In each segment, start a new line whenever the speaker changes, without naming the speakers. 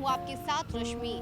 हूँ आपके साथ रश्मि।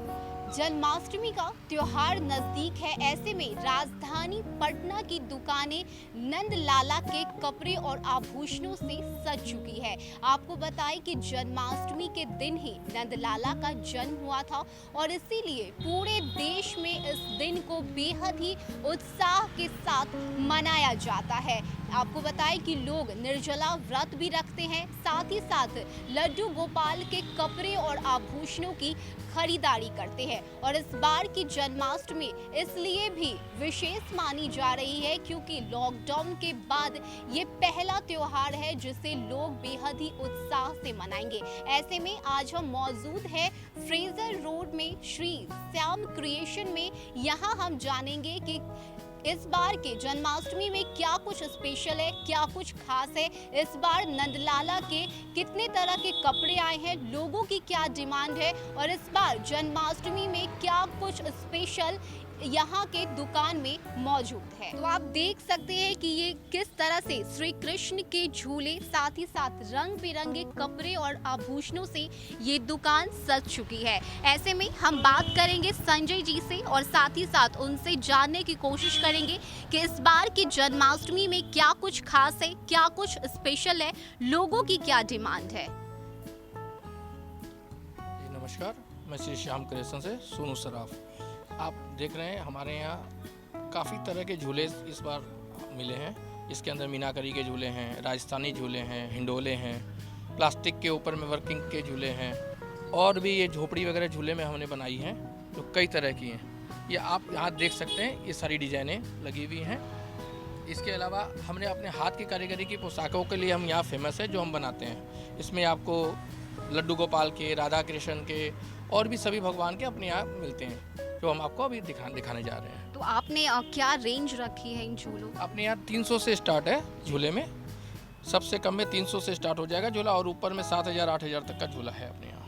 जन्माष्टमी का त्योहार नजदीक है, ऐसे में राजधानी पटना की दुकानें नंद लाला के कपड़े और आभूषणों से सज चुकी है। आपको बताएं कि जन्माष्टमी के दिन ही नंद लाला का जन्म हुआ था और इसीलिए पूरे देश में इस दिन को बेहद ही उत्साह के साथ मनाया जाता है। आपको बताएं कि लोग निर्जला व्रत भी रखते हैं, साथ ही साथ लड्डू गोपाल के कपड़े और आभूषणों की खरीदारी करते हैं। और इस बार की जन्माष्टमी इसलिए भी विशेष मानी जा रही है क्योंकि लॉकडाउन के बाद ये पहला त्योहार है जिसे लोग बेहद ही उत्साह से मनाएंगे। ऐसे में आज हम मौजूद हैं फ्रेजर रोड में श्री श्याम क्रिएशन में। यहाँ हम जानेंगे कि इस बार के जन्माष्टमी में क्या कुछ स्पेशल है, क्या कुछ खास है, इस बार नंदलाला के कितने तरह के कपड़े आए हैं, लोगों की क्या डिमांड है और इस बार जन्माष्टमी में क्या कुछ स्पेशल यहाँ के दुकान में मौजूद है। तो आप देख सकते हैं कि ये किस तरह से श्री कृष्ण के झूले, साथ ही साथ रंग बिरंगे कपड़े और आभूषणों से ये दुकान सज चुकी है। ऐसे में हम बात करेंगे संजय जी से और साथ ही साथ उनसे जानने की कोशिश करेंगे कि इस बार की जन्माष्टमी में क्या कुछ खास है, क्या कुछ स्पेशल है, लोगों की क्या डिमांड है।
नमस्कार, मैं श्री श्याम क्रिएशन से सोनू सराफ। आप देख रहे हैं हमारे यहाँ काफ़ी तरह के झूले इस बार मिले हैं। इसके अंदर मीनाकारी के झूले हैं, राजस्थानी झूले हैं, हिंडोले हैं, प्लास्टिक के ऊपर में वर्किंग के झूले हैं और भी ये झोपड़ी वगैरह झूले में हमने बनाई हैं जो कई तरह की हैं। ये आप यहाँ देख सकते हैं, ये सारी डिज़ाइनें लगी हुई हैं। इसके अलावा हमने अपने हाथ की कारीगरी की पोशाकों के लिए हम यहाँ फेमस है जो हम बनाते हैं। इसमें आपको लड्डू गोपाल के, राधा कृष्ण के और भी सभी भगवान के अपने यहाँ मिलते हैं जो हम आपको अभी दिखाने जा रहे हैं।
तो आपने क्या रेंज रखी है इन झूलों?
अपने यहाँ 300 से स्टार्ट है झूले में, सबसे कम में 300 से स्टार्ट हो जाएगा झूला और ऊपर में 7000 8000 तक का झूला है अपने यहाँ।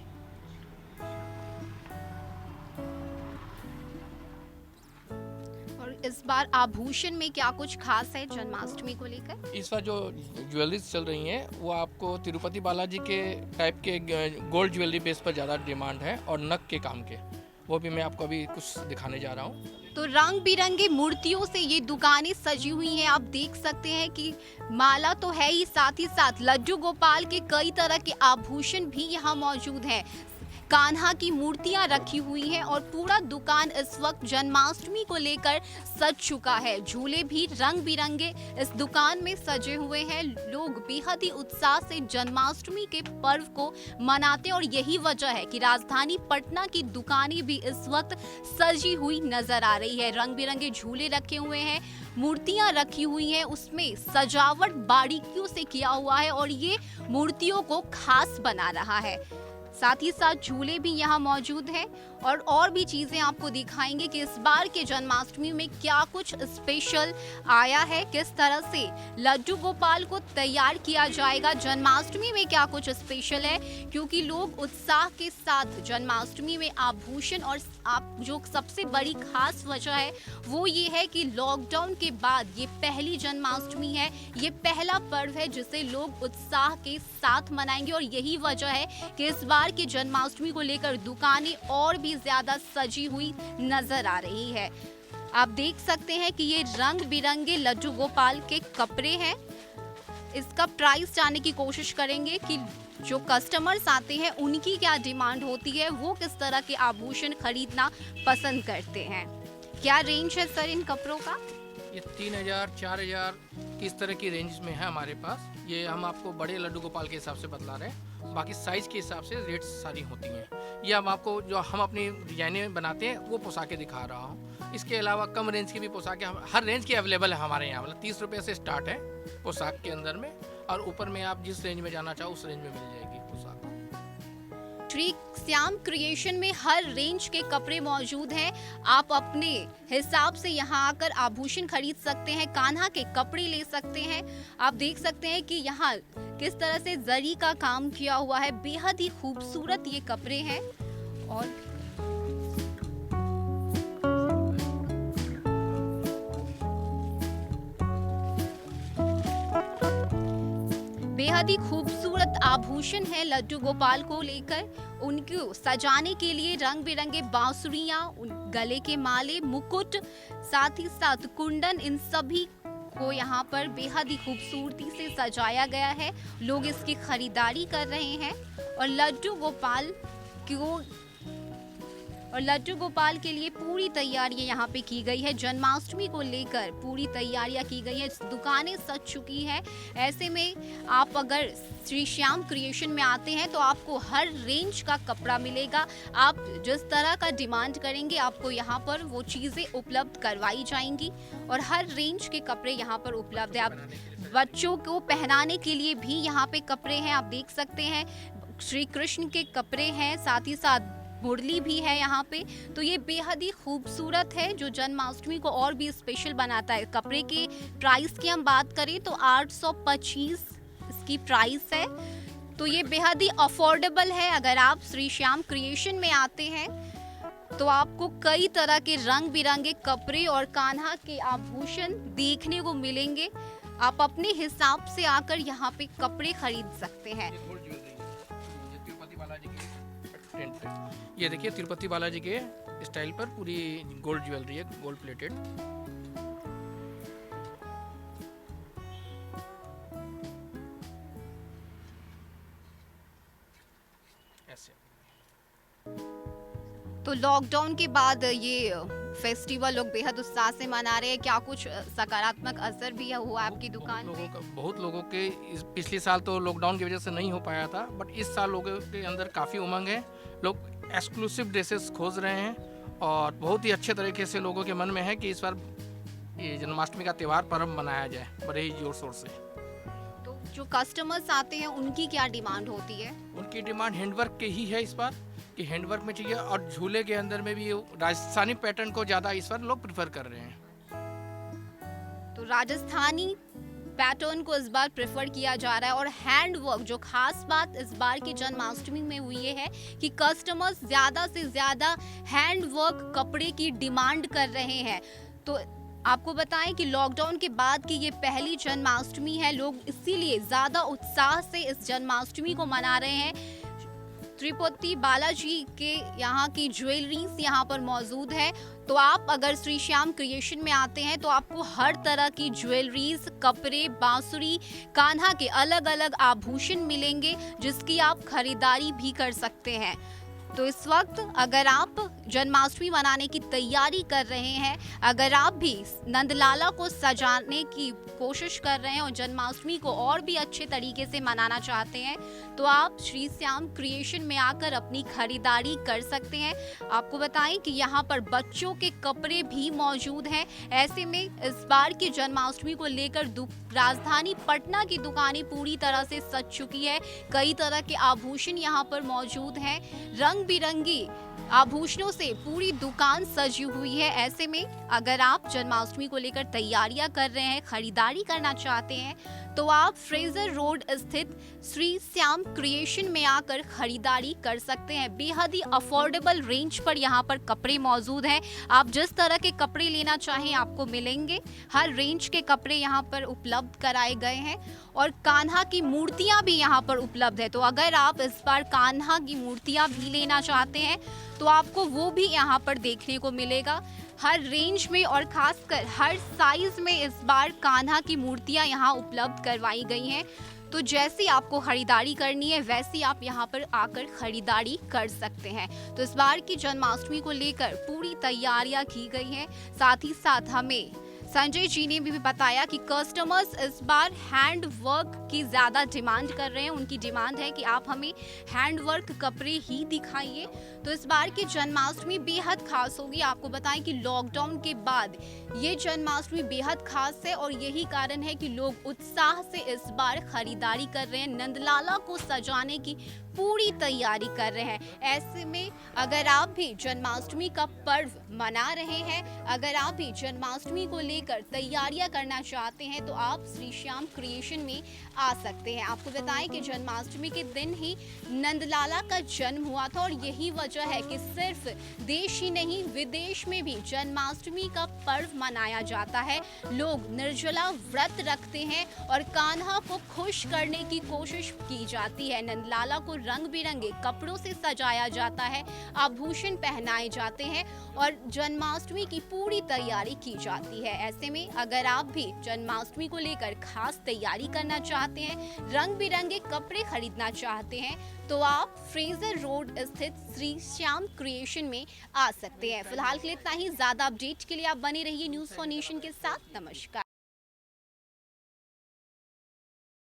और इस बार आभूषण में क्या कुछ खास है जन्माष्टमी को लेकर?
इस बार जो ज्वेलरीज चल रही हैं वो आपको तिरुपति बालाजी के टाइप के गोल्ड ज्वेलरी बेस पर ज़्यादा डिमांड है और नग के काम के, वो भी मैं आपको अभी कुछ दिखाने जा रहा हूँ।
तो रंग बिरंगे मूर्तियों से ये दुकानें सजी हुई हैं। आप देख सकते हैं कि माला तो है ही, साथ ही साथ लड्डू गोपाल के कई तरह के आभूषण भी यहाँ मौजूद हैं। कान्हा की मूर्तियां रखी हुई हैं और पूरा दुकान इस वक्त जन्माष्टमी को लेकर सज चुका है। झूले भी रंग बिरंगे इस दुकान में सजे हुए हैं। लोग बेहद ही उत्साह से जन्माष्टमी के पर्व को मनाते हैं और यही वजह है कि राजधानी पटना की दुकानें भी इस वक्त सजी हुई नजर आ रही है। रंग बिरंगे झूले रखे हुए हैं, मूर्तियां रखी हुई हैं, उसमें सजावट बारीकियों से किया हुआ है और ये मूर्तियों को खास बना रहा है। साथ ही साथ झूले भी यहाँ मौजूद हैं और भी चीजें आपको दिखाएंगे कि इस बार के जन्माष्टमी में क्या कुछ स्पेशल आया है, किस तरह से लड्डू गोपाल को तैयार किया जाएगा, जन्माष्टमी में क्या कुछ स्पेशल है, क्योंकि लोग उत्साह के साथ जन्माष्टमी में आभूषण और आप जो सबसे बड़ी खास वजह है वो ये है कि लॉकडाउन के बाद ये पहली जन्माष्टमी है, ये पहला पर्व है जिसे लोग उत्साह के साथ मनाएंगे और यही वजह है कि इस बार की जन्माष्टमी को लेकर दुकानें और भी ज्यादा सजी हुई नजर आ रही है। आप देख सकते हैं कि ये रंग बिरंगे लड्डू गोपाल के कपड़े हैं। इसका प्राइस जानने की कोशिश करेंगे कि जो कस्टमर्स आते हैं उनकी क्या डिमांड होती है, वो किस तरह के आभूषण खरीदना पसंद करते हैं। क्या रेंज है सर इन कपड़ों का?
ये 3000 4000 किस तरह की रेंज में है हमारे पास। ये हम आपको बड़े लड्डू गोपाल के हिसाब से बतला रहे हैं, बाकी साइज के हिसाब से रेट्स सारी होती हैं। ये हम आपको जो हम अपनी डिजाइनें बनाते हैं वो पोशाकें दिखा रहा हूँ। इसके अलावा कम रेंज की भी पोशाकें हर रेंज की अवेलेबल है हमारे यहाँ। मतलब 30 रुपये से स्टार्ट है पोशाक के अंदर में और ऊपर में आप जिस रेंज में जाना चाहो उस रेंज में मिल जाएगी पोशाक।
श्री श्याम क्रिएशन में हर रेंज के कपड़े मौजूद हैं। आप अपने हिसाब से यहाँ आकर आभूषण खरीद सकते हैं, कान्हा के कपड़े ले सकते हैं। आप देख सकते हैं कि यहाँ किस तरह से जरी का काम किया हुआ है, बेहद ही खूबसूरत ये कपड़े हैं और बेहद ही खूबसूरत आभूषण है लड्डू गोपाल को लेकर। उनको सजाने के लिए रंग बिरंगे बांसुरियां, गले के माले, मुकुट, साथ ही साथ कुंडन, इन सभी को यहाँ पर बेहद ही खूबसूरती से सजाया गया है। लोग इसकी खरीदारी कर रहे हैं और लड्डू गोपाल के लिए पूरी तैयारियां यहाँ पे की गई है। जन्माष्टमी को लेकर पूरी तैयारियां की गई है, दुकानें सज चुकी है। ऐसे में आप अगर श्री श्याम क्रिएशन में आते हैं तो आपको हर रेंज का कपड़ा मिलेगा। आप जिस तरह का डिमांड करेंगे आपको यहाँ पर वो चीज़ें उपलब्ध करवाई जाएंगी और हर रेंज के कपड़े यहाँ पर उपलब्ध है। आप बच्चों को पहनाने के लिए भी यहाँ पे कपड़े हैं, आप देख सकते हैं। श्री कृष्ण के कपड़े हैं, साथ ही साथ मुरली भी है यहाँ पे। तो ये बेहद ही खूबसूरत है जो जन्माष्टमी को और भी स्पेशल बनाता है। कपड़े के प्राइस की हम बात करें तो 825 इसकी प्राइस है। तो ये बेहद ही अफोर्डेबल है। अगर आप श्री श्याम क्रिएशन में आते हैं तो आपको कई तरह के रंग बिरंगे कपड़े और कान्हा के आभूषण देखने को मिलेंगे। आप अपने हिसाब से आकर यहाँ पे कपड़े खरीद सकते हैं।
ये देखिए तिरुपति बालाजी के स्टाइल पर पूरी गोल्ड ज्वेलरी है, गोल्ड प्लेटेड। ऐसे
तो लॉकडाउन के बाद ये फेस्टिवल लोग बेहद उत्साह से मना रहे हैं। क्या कुछ सकारात्मक असर भी हुआ आपकी दुकान पे?
बहुत लोगों के पिछले साल तो लॉकडाउन की वजह से नहीं हो पाया था, बट इस साल लोगों के अंदर काफ़ी उमंग है। लोग एक्सक्लूसिव ड्रेसेस खोज रहे हैं और बहुत ही अच्छे तरीके से लोगों के मन में है कि इस बार ये जन्माष्टमी का त्यौहार पर्व मनाया जाए बड़े ही जोर शोर से।
तो जो कस्टमर्स आते हैं उनकी क्या डिमांड होती है?
उनकी डिमांड हैंडवर्क के ही है इस बार, कि हैंडवर्क में चाहिए और झूले के अंदर में भी राजस्थानी पैटर्न को ज़्यादा इस बार लोग प्रेफर कर रहे हैं।
तो राजस्थानी पैटर्न को इस बार प्रेफर किया जा रहा है। और हैंड वर्क, जो खास बात इस बार की जन्माष्टमी में हुई है कि कस्टमर्स ज़्यादा से ज़्यादा हैंड वर्क कपड़े की डिमांड कर रहे हैं। तो आपको बताएं कि लॉकडाउन के बाद की ये पहली जन्माष्टमी है। लोग इसीलिए ज़्यादा उत्साह से इस जन्माष्टमी को मना रहे हैं। तिरुपति बालाजी के यहाँ की ज्वेलरीज यहाँ पर मौजूद है। तो आप अगर श्री श्याम क्रिएशन में आते हैं तो आपको हर तरह की ज्वेलरीज, कपड़े, बांसुरी, कान्हा के अलग अलग आभूषण मिलेंगे जिसकी आप खरीदारी भी कर सकते हैं। तो इस वक्त अगर आप जन्माष्टमी मनाने की तैयारी कर रहे हैं, अगर आप भी नंदलाला को सजाने की कोशिश कर रहे हैं और जन्माष्टमी को और भी अच्छे तरीके से मनाना चाहते हैं तो आप श्री श्याम क्रिएशन में आकर अपनी खरीदारी कर सकते हैं। आपको बताएं कि यहाँ पर बच्चों के कपड़े भी मौजूद हैं। ऐसे में इस बार की जन्माष्टमी को लेकर राजधानी पटना की दुकानें पूरी तरह से सज चुकी है। कई तरह के आभूषण यहाँ पर मौजूद हैं। रंग बिरंगी आभूषणों से पूरी दुकान सजी हुई है। ऐसे में अगर आप जन्माष्टमी को लेकर तैयारियां कर रहे हैं, खरीदारी करना चाहते हैं तो आप फ्रेजर रोड स्थित श्री श्याम क्रिएशन में आकर खरीदारी कर सकते हैं। बेहद ही अफोर्डेबल रेंज पर यहाँ पर कपड़े मौजूद हैं। आप जिस तरह के कपड़े लेना चाहें आपको मिलेंगे। हर रेंज के कपड़े यहाँ पर उपलब्ध कराए गए हैं और कान्हा की मूर्तियाँ भी यहाँ पर उपलब्ध है। तो अगर आप इस बार कान्हा की मूर्तियाँ भी लेना चाहते हैं तो आपको वो भी यहाँ पर देखने को मिलेगा। हर रेंज में और खासकर हर साइज में इस बार कान्हा की मूर्तियाँ यहाँ उपलब्ध करवाई गई हैं। तो जैसी आपको खरीदारी करनी है वैसी आप यहाँ पर आकर खरीदारी कर सकते हैं। तो इस बार की जन्माष्टमी को लेकर पूरी तैयारियां की गई हैं। साथ ही साथ हमें संजय जी ने भी बताया कि कस्टमर्स इस बार हैंड वर्क की ज़्यादा डिमांड कर रहे हैं। उनकी डिमांड है कि आप हमें हैंड वर्क कपड़े ही दिखाइए। तो इस बार की जन्माष्टमी बेहद खास होगी। आपको बताएं कि लॉकडाउन के बाद ये जन्माष्टमी बेहद खास है और यही कारण है कि लोग उत्साह से इस बार खरीदारी कर रहे हैं। नंदलाला को सजाने की पूरी तैयारी कर रहे हैं। ऐसे में अगर आप भी जन्माष्टमी का पर्व मना रहे हैं, अगर आप भी जन्माष्टमी को लेकर तैयारियां करना चाहते हैं तो आप श्री श्याम क्रिएशन में आ सकते हैं। आपको बताएं कि जन्माष्टमी के दिन ही नंदलाला का जन्म हुआ था और यही वजह है कि सिर्फ देश ही नहीं विदेश में भी जन्माष्टमी का पर्व मनाया जाता है। लोग निर्जला व्रत रखते हैं और कान्हा को खुश करने की कोशिश की जाती है। नंदलाला को रंग बिरंगे कपड़ों से सजाया जाता है, आभूषण पहनाए जाते हैं और जन्माष्टमी की पूरी तैयारी की जाती है। ऐसे में अगर आप भी जन्माष्टमी को लेकर खास तैयारी करना चाहते हैं, रंग बिरंगे कपड़े खरीदना चाहते हैं तो आप फ्रेजर रोड स्थित श्री श्याम क्रिएशन में आ सकते हैं। फिलहाल के लिए इतना ही। ज्यादा अपडेट के लिए आप बने रहिए न्यूज़ फॉर नेशन के साथ। नमस्कार।